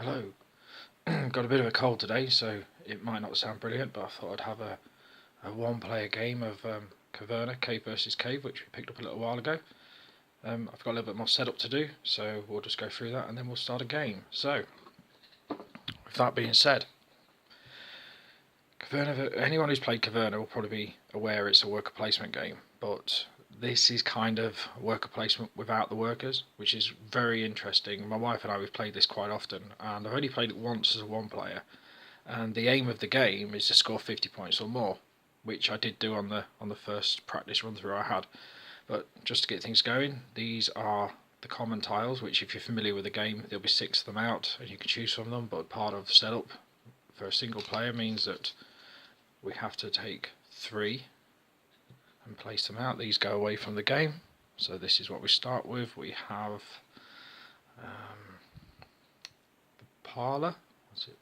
Hello. Got a bit of a cold today, so it might not sound brilliant, but I thought I'd have a one-player game of Caverna, Cave versus Cave, which we picked up a little while ago. I've got a little bit more setup to do, so we'll just go through that and then we'll start a game. So, with that being said, Caverna, anyone who's played Caverna will probably be aware it's a worker placement game, but this is kind of worker placement without the workers, which is very interesting. My wife and I, we've played this quite often, and I've only played it once as a one player, and the aim of the game is to score 50 points or more, which I did do on the first practice run through I had. But just to get things going, these are the common tiles, which if you're familiar with the game, there'll be 6 of them out and you can choose from them, but part of setup for a single player means that we have to take 3 and place them out. These go away from the game. So this is what we start with. We have the parlour. What's it?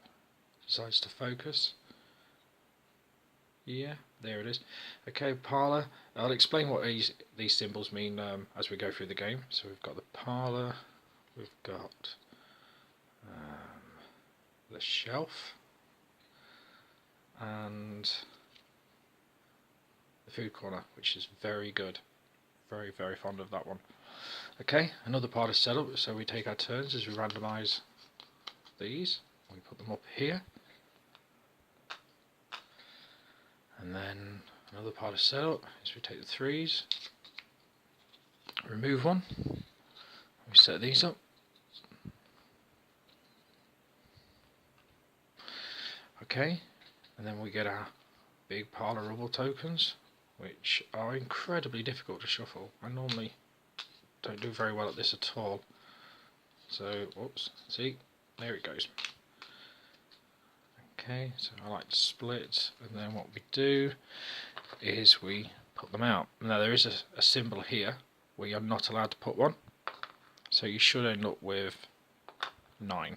Decides to focus. Yeah, there it is. Okay, parlour. I'll explain what these symbols mean as we go through the game. So we've got the parlour. We've got the shelf and the food corner, which is very good. Very, very fond of that one. Okay, another part of setup, so we take our turns as we randomise these. We put them up here. And then another part of setup is we take the 3s, remove one, we set these up. Okay, and then we get our big pile of rubble tokens, which are incredibly difficult to shuffle. I normally don't do very well at this at all. So, whoops, see, there it goes. Okay, so I like to split, and then what we do is we put them out. Now there is a symbol here where you're not allowed to put one, so you should end up with 9.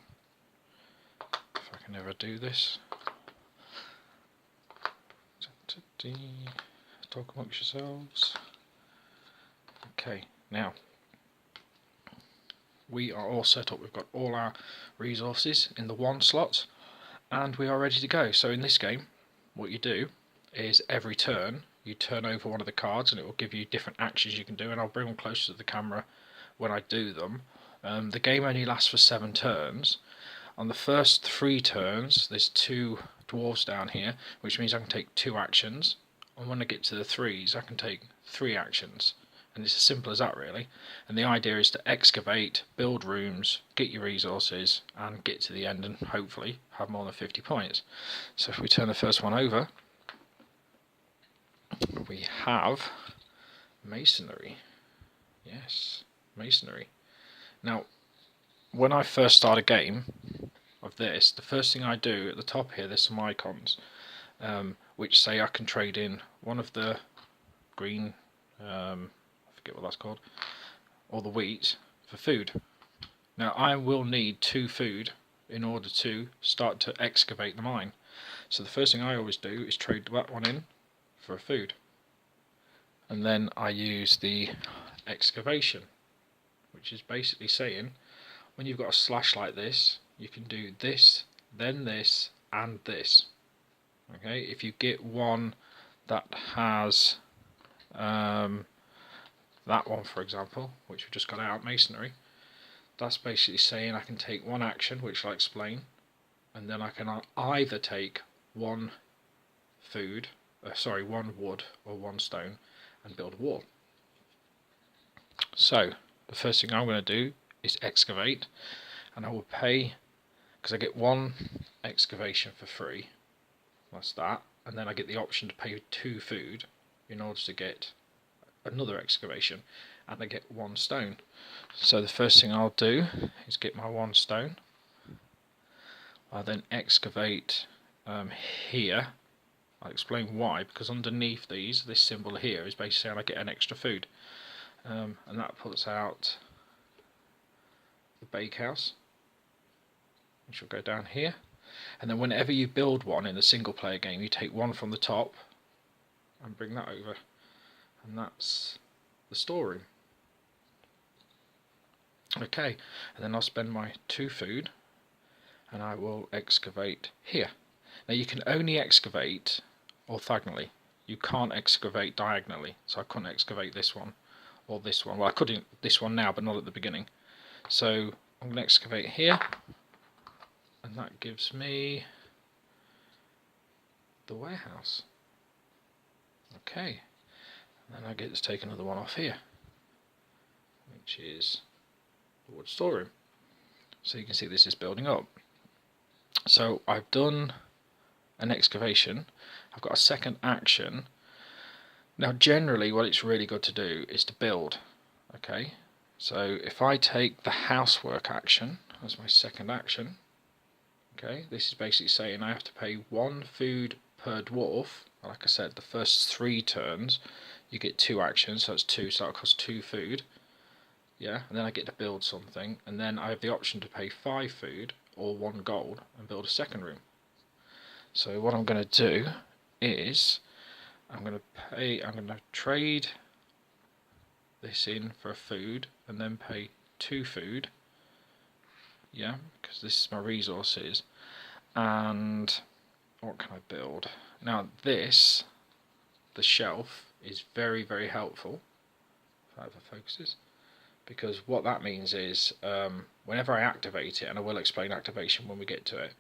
If I can ever do this. Talk amongst yourselves. Okay, now we are all set up. We've got all our resources in the 1 slot, and we are ready to go. So in this game, what you do is every turn you turn over one of the cards, and it will give you different actions you can do. And I'll bring them closer to the camera when I do them. The game only lasts for 7 turns. On the first 3 turns, there's 2 dwarves down here, which means I can take 2 actions. And when I get to the 3s, I can take 3 actions. And it's as simple as that, really. And the idea is to excavate, build rooms, get your resources, and get to the end and hopefully have more than 50 points. So if we turn the first one over, we have masonry. Yes, masonry. Now, when I first start a game of this, the first thing I do at the top here, there's some icons which say I can trade in one of the green, I forget what that's called, or the wheat for food. Now I will need 2 food in order to start to excavate the mine. So the first thing I always do is trade that one in for a food. And then I use the excavation, which is basically saying when you've got a slash like this, you can do this, then this, and this. Okay, if you get one that has that one, for example, which we've just got out, masonry, that's basically saying I can take 1 action, which I'll explain, and then I can either take 1 food, 1 wood or 1 stone and build a wall. So the first thing I'm going to do is excavate, and I will pay, because I get 1 excavation for free, that's that, and then I get the option to pay 2 food in order to get another excavation, and I get 1 stone. So the first thing I'll do is get my 1 stone. I'll then excavate here. I'll explain why, because underneath these, this symbol here is basically saying I get an extra food, and that puts out the bakehouse, which will go down here. And then whenever you build one in a single player game, you take 1 from the top and bring that over, and that's the storeroom. Okay, and then I'll spend my 2 food, and I will excavate here. Now you can only excavate orthogonally. You can't excavate diagonally. So I couldn't excavate this one or this one. Well, I could this one now, but not at the beginning. So I'm going to excavate here, and that gives me the warehouse. Okay, and then I get to take another one off here, which is the wood storeroom. So you can see this is building up. So I've done an excavation. I've got a second action. Now generally what it's really good to do is to build. Okay, so if I take the housework action as my second action, okay, this is basically saying I have to pay 1 food per dwarf. Like I said, the first 3 turns you get 2 actions, so it's 2, so that'll cost 2 food. Yeah, and then I get to build something, and then I have the option to pay 5 food or 1 gold and build a second room. So what I'm going to do is I'm going to trade this in for a food and then pay 2 food. Yeah, because this is my resources. And what can I build? Now this, the shelf, is very, very helpful. If that ever focuses. Because what that means is whenever I activate it, and I will explain activation when we get to it,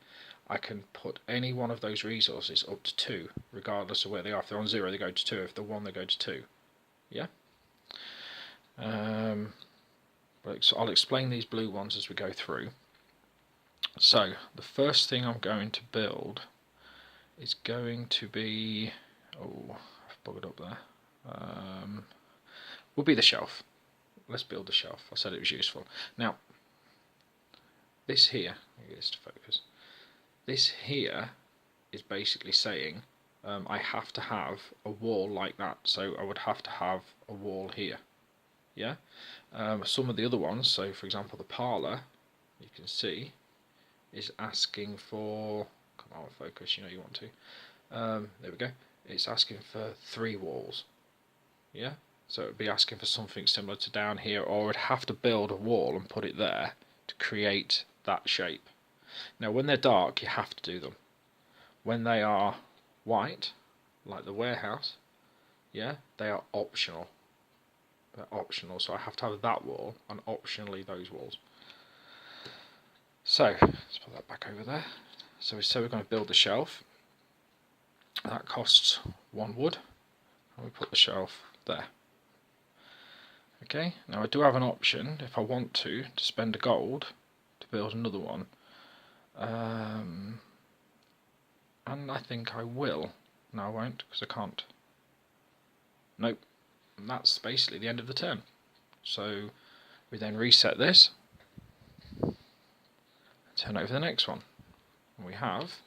I can put any one of those resources up to 2, regardless of where they are. If they're on 0, they go to 2. If they're 1, they go to 2. Yeah. So I'll explain these blue ones as we go through. So the first thing I'm going to build is going to be, oh, I've buggered up there. Will be the shelf. Let's build the shelf. I said it was useful. Now, this here, let me get this to focus. This here is basically saying I have to have a wall like that. So I would have to have a wall here. Yeah. Some of the other ones, so for example the parlour, you can see, is asking for. Come on, focus. You know you want to. There we go. It's asking for 3 walls. Yeah. So it would be asking for something similar to down here, or I'd have to build a wall and put it there to create that shape. Now when they're dark you have to do them. When they are white, like the warehouse, yeah, they are optional. They're optional, so I have to have that wall and optionally those walls. So let's put that back over there. So we're going to build the shelf. That costs 1 wood, and we put the shelf there. Okay, now I do have an option if I want to spend a gold to build another one, and I think I will. No, I won't, because I can't. Nope, and that's basically the end of the turn. So we then reset this, turn over the next one, and we have,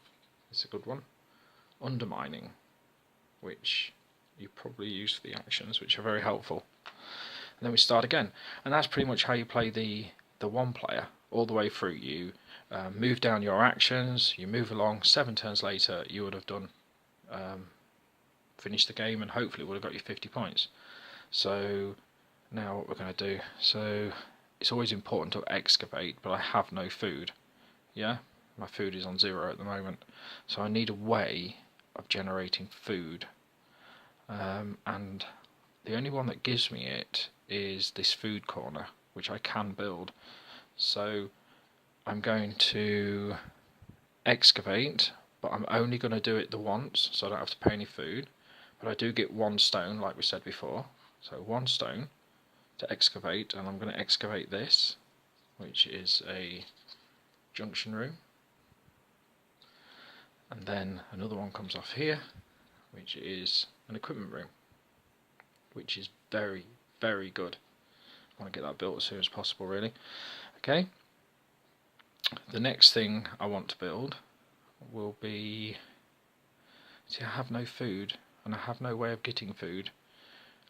it's a good one, undermining, which you probably use for the actions, which are very helpful. And then we start again, and that's pretty much how you play the 1 player all the way through. You move down your actions, you move along. 7 turns later you would have done finished the game, and hopefully would have got you 50 points. So now what we're going to do, so it's always important to excavate, but I have no food. Yeah, my food is on 0 at the moment, so I need a way of generating food, and the only one that gives me it is this food corner, which I can build. So I'm going to excavate, but I'm only going to do it the once, so I don't have to pay any food. But I do get 1 stone, like we said before. So 1 stone to excavate, and I'm going to excavate this, which is a junction room. And then another one comes off here, which is an equipment room, which is very, very good. I want to get that built as soon as possible, really. Okay. The next thing I want to build will be. See, I have no food, and I have no way of getting food.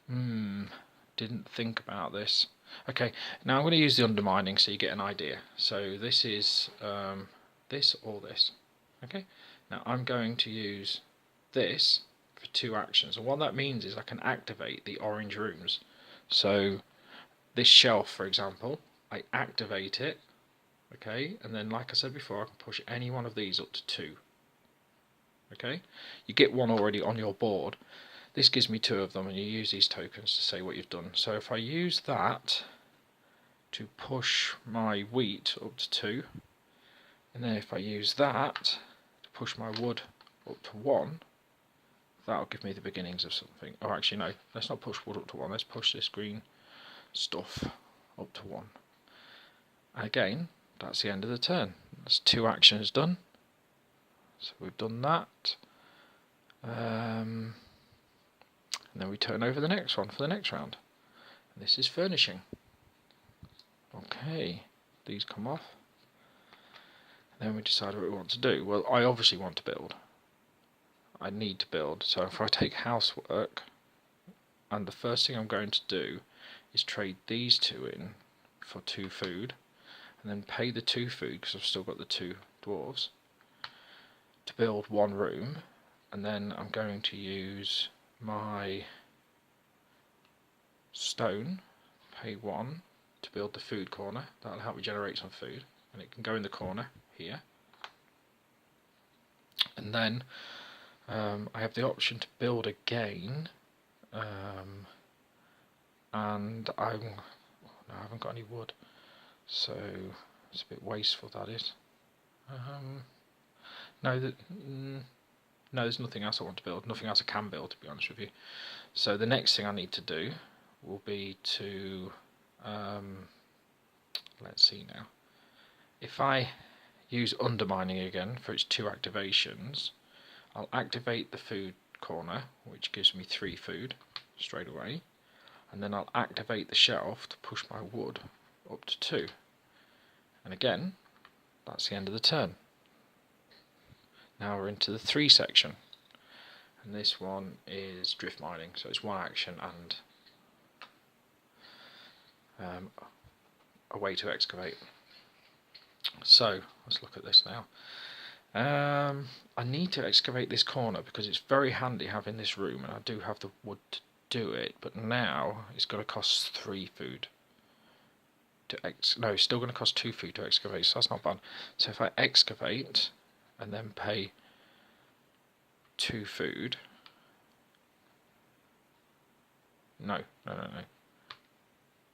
Didn't think about this. Okay, now I'm going to use the undermining so you get an idea. So this is this or this. Okay. Now I'm going to use this for 2 actions, and what that means is I can activate the orange rooms. So this shelf, for example, I activate it, Okay, and then like I said before, I can push any one of these up to 2. Okay, you get one already on your board. This gives me 2 of them, and you use these tokens to say what you've done. So if I use that to push my wheat up to 2, and then if I use that to push my wood up to 1, that'll give me the beginnings of something. Oh, actually no, let's not push wood up to 1, let's push this green stuff up to 1. And again, that's the end of the turn. That's 2 actions done. So we've done that. And then we turn over the next one for the next round. And this is furnishing. Okay, these come off. And then we decide what we want to do. Well, I obviously want to build. I need to build. So if I take housework, and the first thing I'm going to do is trade these 2 in for 2 food, and then pay the 2 food, because I've still got the 2 dwarves, to build 1 room. And then I'm going to use my stone, pay 1 to build the food corner. That'll help me generate some food, and it can go in the corner here. And then I have the option to build again, and I haven't got any wood, so it's a bit wasteful, that is. No, there's nothing else I want to build, nothing else I can build, to be honest with you. So the next thing I need to do will be to, let's see now, if I use undermining again for its 2 activations, I'll activate the food corner, which gives me 3 food straight away, and then I'll activate the shelf to push my wood up to 2. And again, that's the end of the turn. Now we're into the 3 section, and this one is drift mining, so it's 1 action and a way to excavate. So let's look at this now. I need to excavate this corner because it's very handy having this room, and I do have the wood to do it, but now it's going to cost 3 food to no, it's still going to cost 2 food to excavate, so that's not bad. So if I excavate and then pay 2 food, no,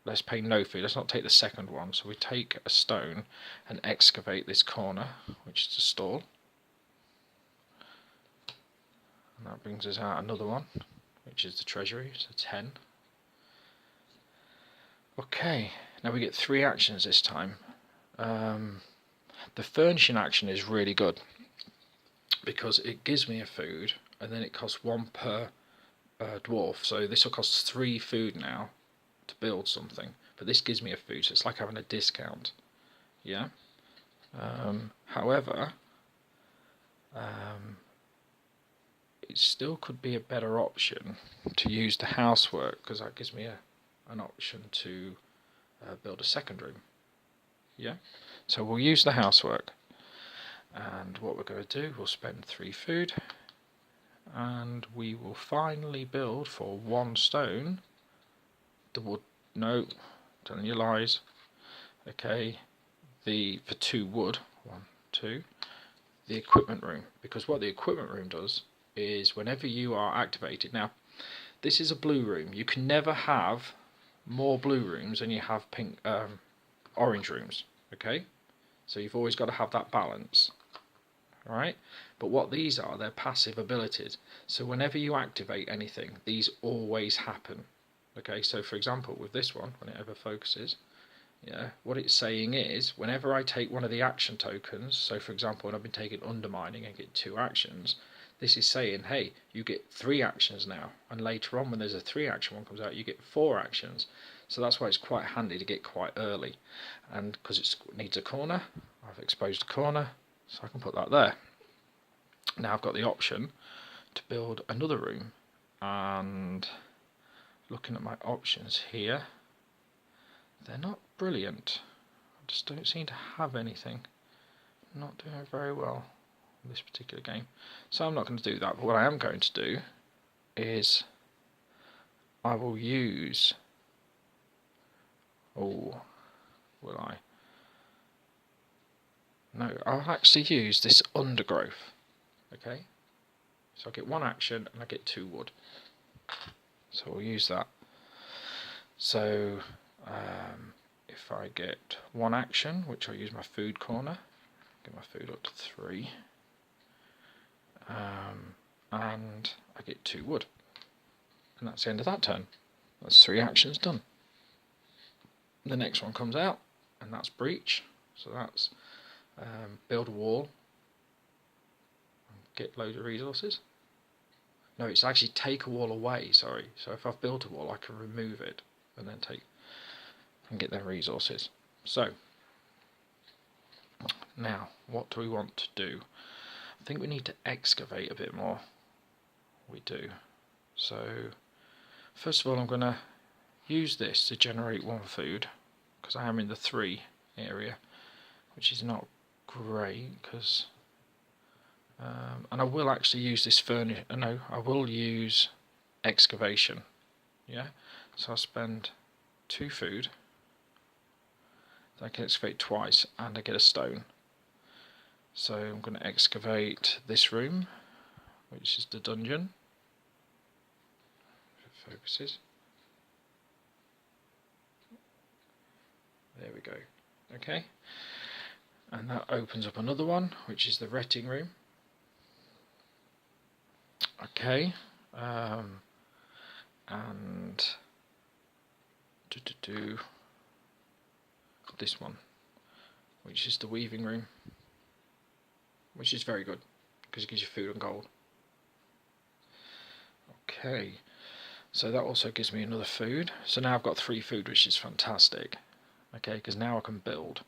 let's pay no food, let's not take the second one. So we take a stone and excavate this corner, which is a stall, and that brings us out another one, which is the treasury, so 10. Okay, now we get 3 actions this time. The furnishing action is really good because it gives me a food, and then it costs 1 per dwarf, so this will cost 3 food now to build something, but this gives me a food, so it's like having a discount. Yeah. However, it still could be a better option to use the housework, because that gives me an option to build a second room. Yeah. So we'll use the housework, and what we're going to do, we'll spend 3 food, and we will finally build for 1 stone the wood. No, telling you lies. Okay, for 2 wood, 1, 2, the equipment room, because what the equipment room does is whenever you are activated, now this is a blue room, you can never have more blue rooms than you have orange rooms. Okay, so you've always got to have that balance. Alright, but what these are, they're passive abilities, so whenever you activate anything, these always happen. Okay, so for example with this one, when it ever focuses, yeah, what it's saying is whenever I take one of the action tokens, so for example when I've been taking undermining and get 2 actions, this is saying, hey, you get 3 actions now, and later on when there's a 3 action one comes out, you get 4 actions. So that's why it's quite handy to get quite early, and because it needs a corner, I've exposed a corner, so I can put that there. Now I've got the option to build another room, and looking at my options here, they're not brilliant. I just don't seem to have anything. I'm not doing very well in this particular game, so I'm not going to do that. But what I am going to do is I will use, will I? No, I'll actually use this undergrowth. Okay, so I get 1 action and I get 2 wood. So we'll use that. So if I get 1 action, which I'll use my food corner, get my food up to 3, and I get 2 wood. And that's the end of that turn. That's 3 actions done. The next one comes out, and that's breach. So that's build a wall, get loads of resources. No, it's actually take a wall away, sorry. So if I've built a wall, I can remove it and then take and get their resources. So now, what do we want to do? I think we need to excavate a bit more. We do. So first of all, I'm going to use this to generate 1 food, because I am in the 3 area, which is not great, because and I will actually use this furnish. No, I will use excavation. Yeah, so I'll spend 2 food. I can excavate twice, and I get a stone. So I'm going to excavate this room, which is the dungeon. If it focuses. There we go. Okay, and that opens up another one, which is the retting room. Okay, and this one, which is the weaving room, which is very good because it gives you food and gold. Okay, so that also gives me another food. So now I've got 3 food, which is fantastic. Okay, because now I can build.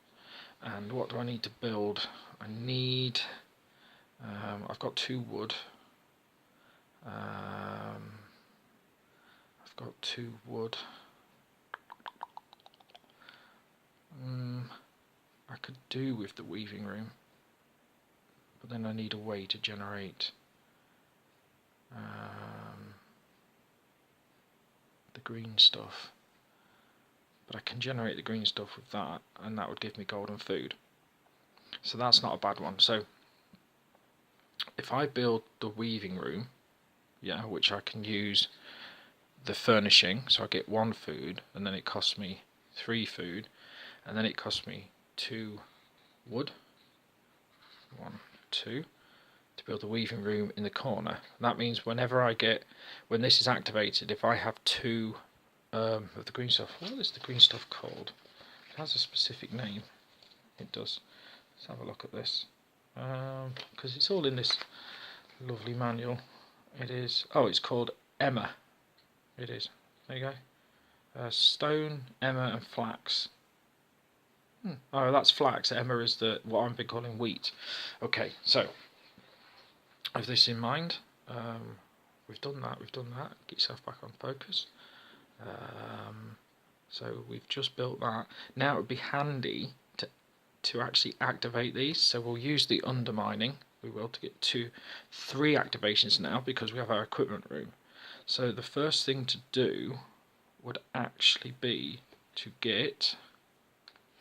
And what do I need to build? I need. I've got 2 wood. I've got 2 wood. I could do with the weaving room, but then I need a way to generate the green stuff. But I can generate the green stuff with that, and that would give me golden food. So that's not a bad one. So if I build the weaving room, yeah, which I can use the furnishing, so I get 1 food, and then it costs me 3 food, and then it costs me 2 wood. 1, 2. To build the weaving room in the corner. That means when this is activated, if I have 2 of the green stuff. What is the green stuff called? It has a specific name. It does. Let's have a look at this. Because it's all in this lovely manual. It is. Oh, it's called Emma. It is. There you go. Stone, Emma, and flax. Oh, that's flax. Emma is what I've been calling wheat. Okay, so with this in mind, we've done that. Get yourself back on focus. So we've just built that. Now it would be handy to actually activate these. So we'll use the undermining. We will to get 3 activations now because we have our equipment room. So the first thing to do would actually be to get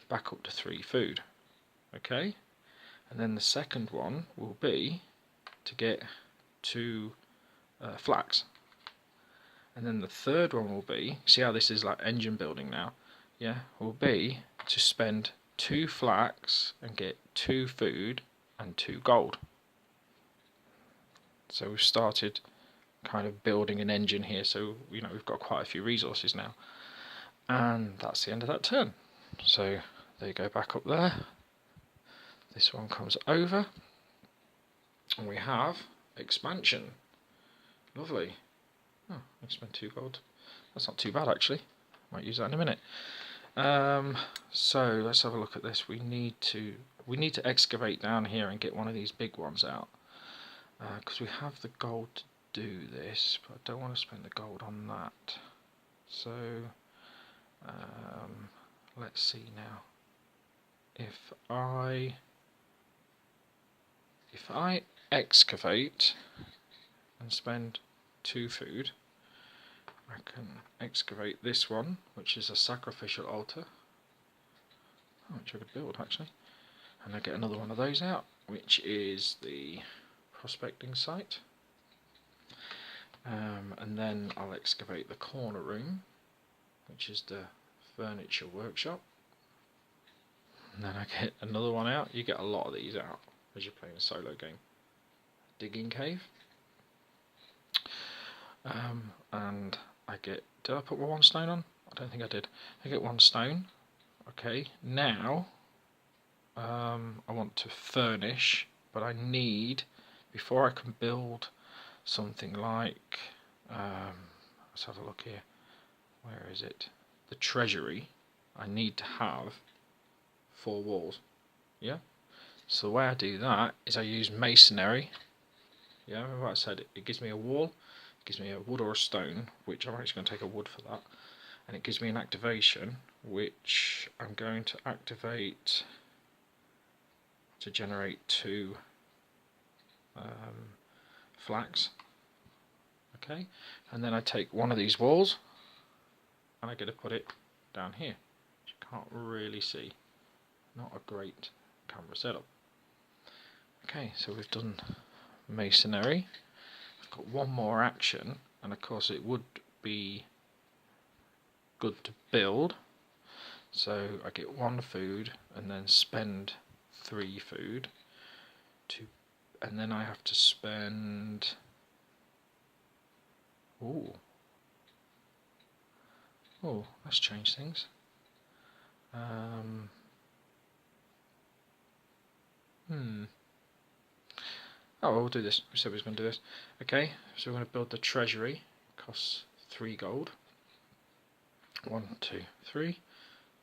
back up to 3 food. Okay, and then the second one will be to get 2 flax. And then the third one will be, see how this is like engine building now, yeah, will be to spend 2 flax and get 2 food and 2 gold. So we've started kind of building an engine here, so we've got quite a few resources now. And that's the end of that turn. So there you go, back up there. This one comes over, and we have expansion. Lovely. Oh, I spent 2 gold. That's not too bad actually. Might use that in a minute. So let's have a look at this. We need to excavate down here and get one of these big ones out, because we have the gold to do this, but I don't want to spend the gold on that. So let's see now. If I excavate and spend 2 food, I can excavate this one, which is a sacrificial altar, which I could build actually. And I get another one of those out, which is the prospecting site. And then I'll excavate the corner room, which is the furniture workshop. And then I get another one out. You get a lot of these out as you're playing a solo game. Digging cave. And I get, did I put my 1 stone on? I don't think I did. I get 1 stone. Okay, now I want to furnish, but I need, before I can build something like, let's have a look here, where is it? The treasury, I need to have 4 walls. Yeah? So the way I do that is I use masonry. Yeah, remember what I said, it gives me a wall, it gives me a wood or a stone, which I'm actually going to take a wood for that, and it gives me an activation, which I'm going to activate to generate 2 flags. Okay, and then I take one of these walls and I get to put it down here, which you can't really see. Not a great camera setup. Okay, so we've done masonry. I've got one more action, and of course it would be good to build. So I get 1 food and then spend 3 food and then I have to spend, oh, let's change things. Oh, we'll do this. We said we was going to do this. Okay, so we're going to build the treasury. Costs 3 gold. 1, 2, 3.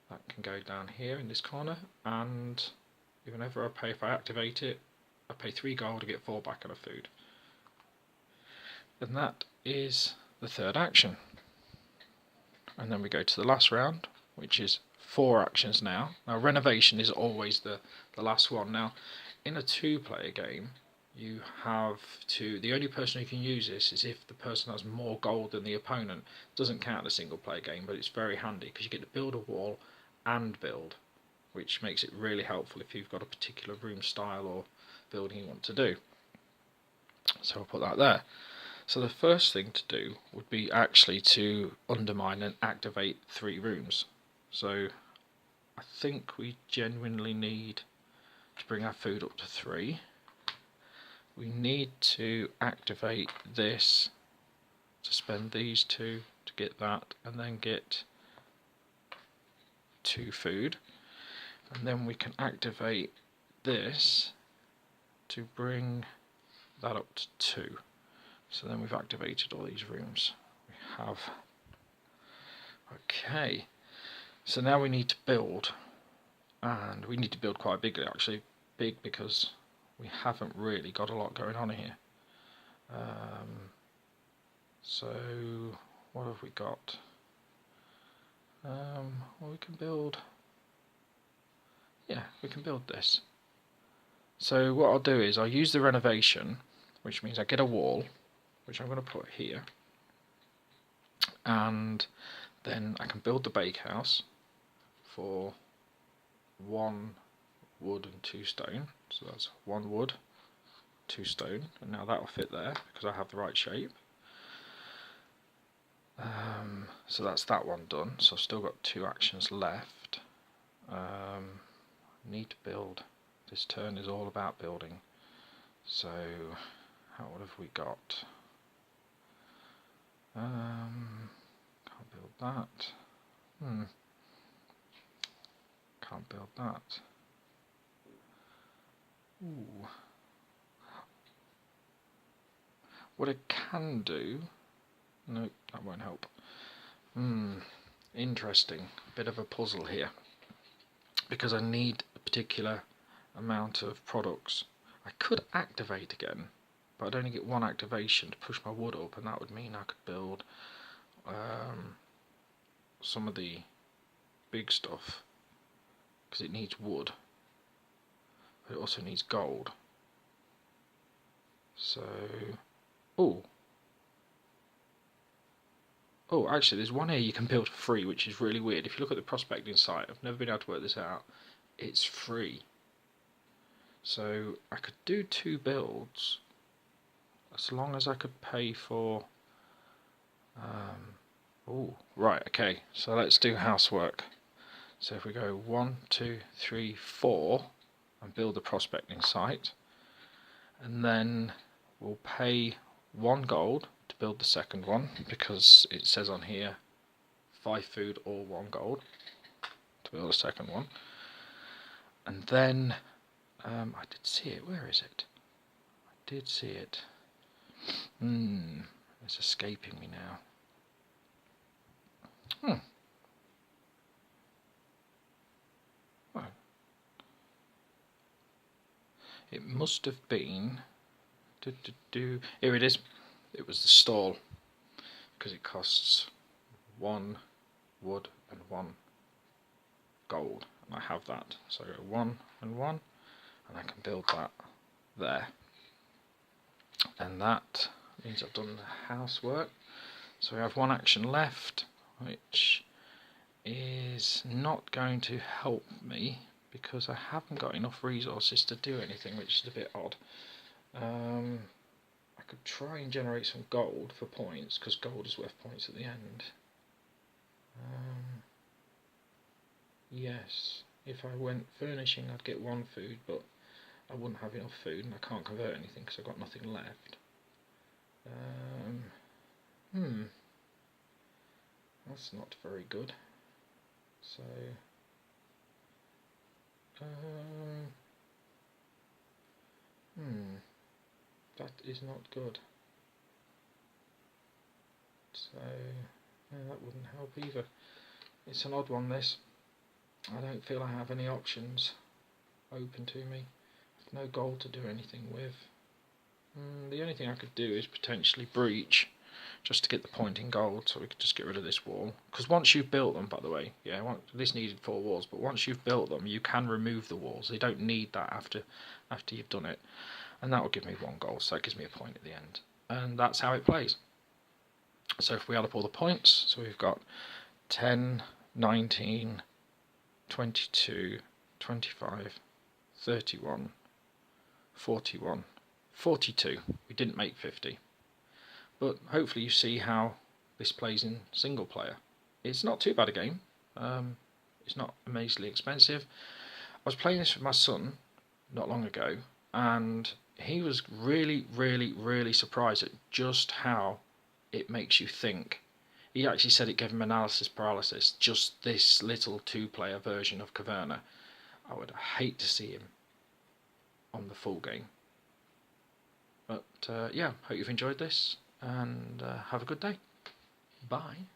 That can go down here in this corner, and whenever I pay, if I activate it, I pay 3 gold to get 4 back on a food. And that is the 3rd action. And then we go to the last round, which is 4 actions now. Now renovation is always the last one. Now in a 2-player game, you have to, the only person who can use this is if the person has more gold than the opponent. It doesn't count as a single-player game, but it's very handy because you get to build a wall and build, which makes it really helpful if you've got a particular room style or building you want to do. So I'll put that there. So the first thing to do would be actually to undermine and activate 3 rooms. So I think we genuinely need to bring our food up to 3. We need to activate this to spend these 2 to get that, and then get 2 food, and then we can activate this to bring that up to 2. So then we've activated all these rooms. We have. Okay, so now we need to build, and we need to build quite bigly, actually. Big because we haven't really got a lot going on here. So what have we got? Well, we can build, yeah, we can build this. So what I'll do is I'll use the renovation, which means I get a wall, which I'm going to put here, and then I can build the bakehouse for 1 wood and 2 stone. So that's 1 wood, 2 stone, and now that'll fit there because I have the right shape. So that's that one done. So I've still got 2 actions left. Need to build. This turn is all about building. So what have we got? Can't build that. Can't build that. Ooh. What I can do, nope, that won't help. Interesting, bit of a puzzle here, because I need a particular amount of products. I could activate again, but I'd only get 1 activation to push my wood up, and that would mean I could build some of the big stuff, because it needs wood, but it also needs gold. So, oh, actually there's one here you can build for free, which is really weird. If you look at the prospecting site, I've never been able to work this out, it's free. So I could do 2 builds as long as I could pay for oh, right, okay, so let's do housework. So if we go 1, 2, 3, 4 and build a prospecting site, and then we'll pay 1 gold to build the second one, because it says on here 5 food or 1 gold to build a second one. And then I did see it, where is it? I did see it. It's escaping me now. Oh. It must have been. Here it is. It was the stall, because it costs 1 wood and 1 gold, and I have that. So I go 1 and 1, and I can build that there. And that means I've done the housework. So we have 1 action left, which is not going to help me because I haven't got enough resources to do anything, which is a bit odd. I could try and generate some gold for points, because gold is worth points at the end. Yes, if I went furnishing I'd get 1 food, but I wouldn't have enough food and I can't convert anything because I've got nothing left. That's not very good. So that is not good. So that wouldn't help either. It's an odd one, this. I don't feel I have any options open to me. No gold to do anything with. The only thing I could do is potentially breach, just to get the point in gold, so we could just get rid of this wall. Because once you've built them, by the way, this needed 4 walls, but once you've built them, you can remove the walls. They don't need that after you've done it, and that will give me 1 gold, so that gives me a point at the end. And that's how it plays. So if we add up all the points, so we've got 10, 19, 22, 25, 31, 41, 42. We didn't make 50. But hopefully you see how this plays in single player. It's not too bad a game. It's not amazingly expensive. I was playing this with my son not long ago, and he was really surprised at just how it makes you think. He actually said it gave him analysis paralysis, just this little 2-player version of Caverna. I would hate to see him on the full game. But yeah, hope you've enjoyed this, and have a good day. Bye.